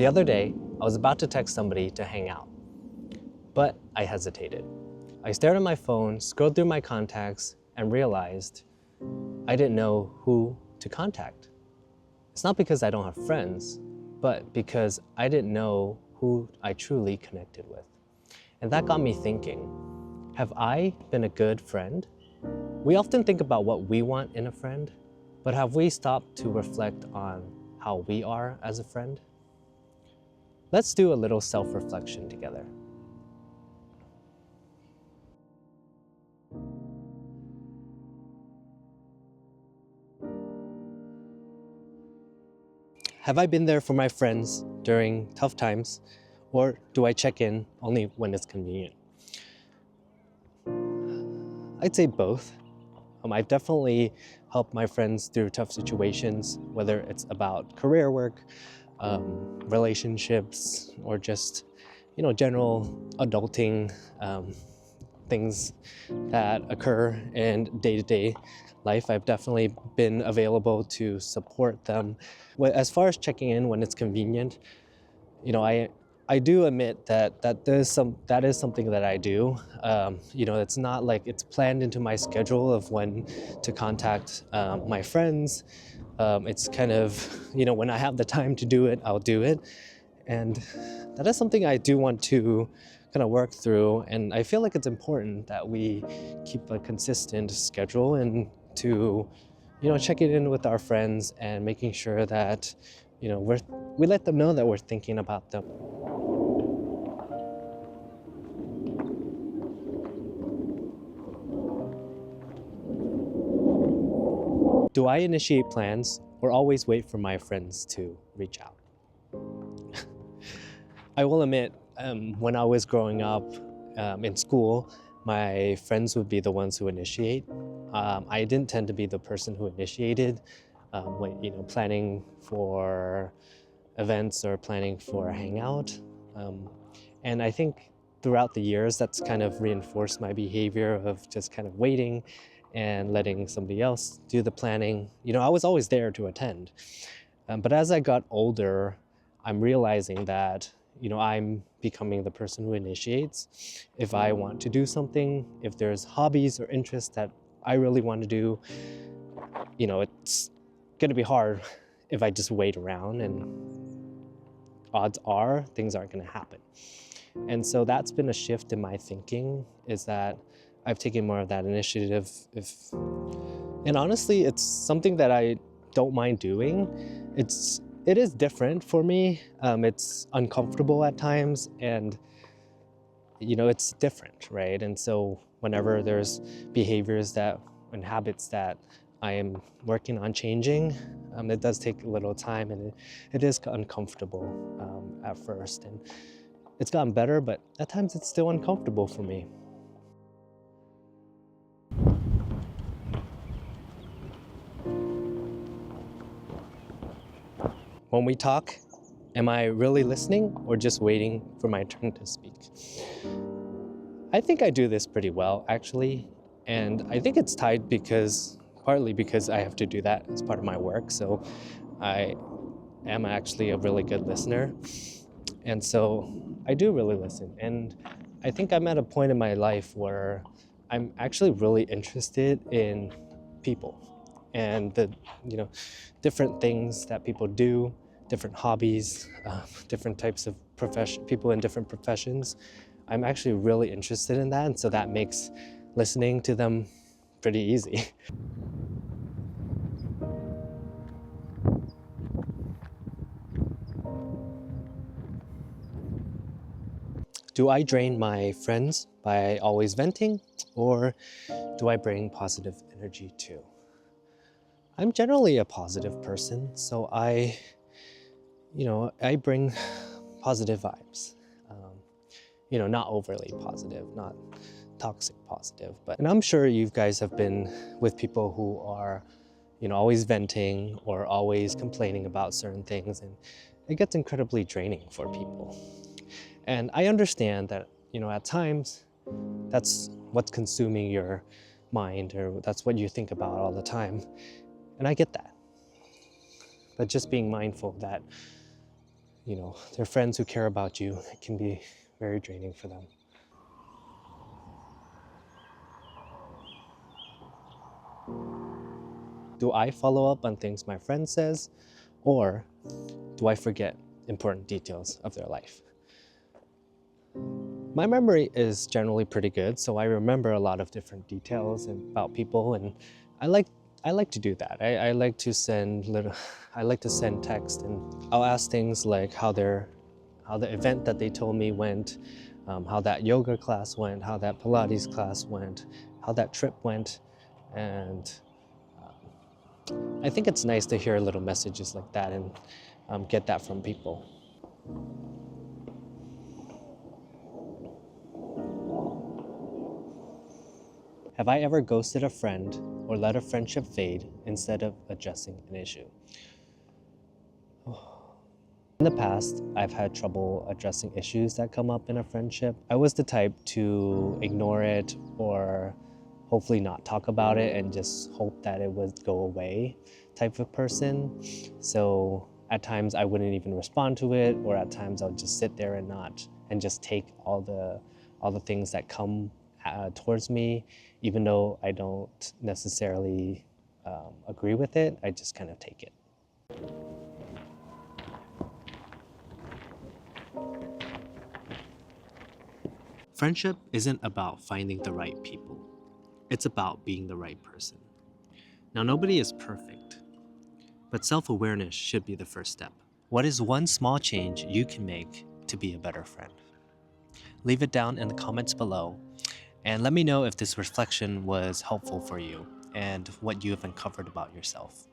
The other day, I was about to text somebody to hang out, but I hesitated. I stared at my phone, scrolled through my contacts, and realized I didn't know who to contact. It's not because I don't have friends, but because I didn't know who I truly connected with. And that got me thinking, have I been a good friend? We often think about what we want in a friend, but have we stopped to reflect on how we are as a friend? Let's do a little self-reflection together. Have I been there for my friends during tough times, or do I check in only when it's convenient? I'd say both. I've definitely helped my friends through tough situations, whether it's about career work, relationships, or just, general adulting things that occur in day-to-day life. I've definitely been available to support them. As far as checking in when it's convenient, I do admit that is something that I do. It's not like it's planned into my schedule of when to contact my friends. It's kind of, when I have the time to do it, I'll do it. And that is something I do want to kind of work through. And I feel like it's important that we keep a consistent schedule and to, checking in with our friends and making sure that, we let them know that we're thinking about them. Do I initiate plans or always wait for my friends to reach out? I will admit, when I was growing up in school, my friends would be the ones who initiate. I didn't tend to be the person who initiated, planning for events or planning for a hangout. And I think throughout the years, that's kind of reinforced my behavior of just kind of waiting and letting somebody else do the planning. I was always there to attend. But as I got older, I'm realizing that, I'm becoming the person who initiates. If I want to do something, if there's hobbies or interests that I really want to do, it's gonna be hard if I just wait around, and odds are things aren't gonna happen. And so that's been a shift in my thinking, is that I've taken more of that initiative. And honestly, it's something that I don't mind doing. It is different for me. It's uncomfortable at times, and it's different, right? And so whenever there's behaviors and habits that I am working on changing, it does take a little time, and it is uncomfortable at first. And it's gotten better, but at times it's still uncomfortable for me. When we talk, am I really listening or just waiting for my turn to speak? I think I do this pretty well, actually. And I think it's tied partly because I have to do that as part of my work. So I am actually a really good listener. And so I do really listen. And I think I'm at a point in my life where I'm actually really interested in people and the different things that people do, different hobbies, different types of people in different professions. I'm actually really interested in that, and so that makes listening to them pretty easy. Do I drain my friends by always venting, or do I bring positive energy too? I'm generally a positive person, so I bring positive vibes. Not overly positive, not toxic positive, and I'm sure you guys have been with people who are, always venting or always complaining about certain things, and it gets incredibly draining for people. And I understand that, at times, that's what's consuming your mind, or that's what you think about all the time. And I get that. But just being mindful that, they're friends who care about you. It can be very draining for them. Do I follow up on things my friend says, or do I forget important details of their life? My memory is generally pretty good, so I remember a lot of different details about people, and I like I like to do that. I like to send I like to send text, and I'll ask things like how the event that they told me went, how that yoga class went, how that Pilates class went, how that trip went, and I think it's nice to hear little messages like that and get that from people. Have I ever ghosted a friend or let a friendship fade instead of addressing an issue? In the past, I've had trouble addressing issues that come up in a friendship. I was the type to ignore it or hopefully not talk about it and just hope that it would go away type of person. So at times I wouldn't even respond to it, or at times I would just sit there and just take all the things that come towards me, even though I don't necessarily agree with it. I just kind of take it. Friendship isn't about finding the right people. It's about being the right person. Now, nobody is perfect, but self-awareness should be the first step. What is one small change you can make to be a better friend? Leave it down in the comments below, and let me know if this reflection was helpful for you and what you have uncovered about yourself.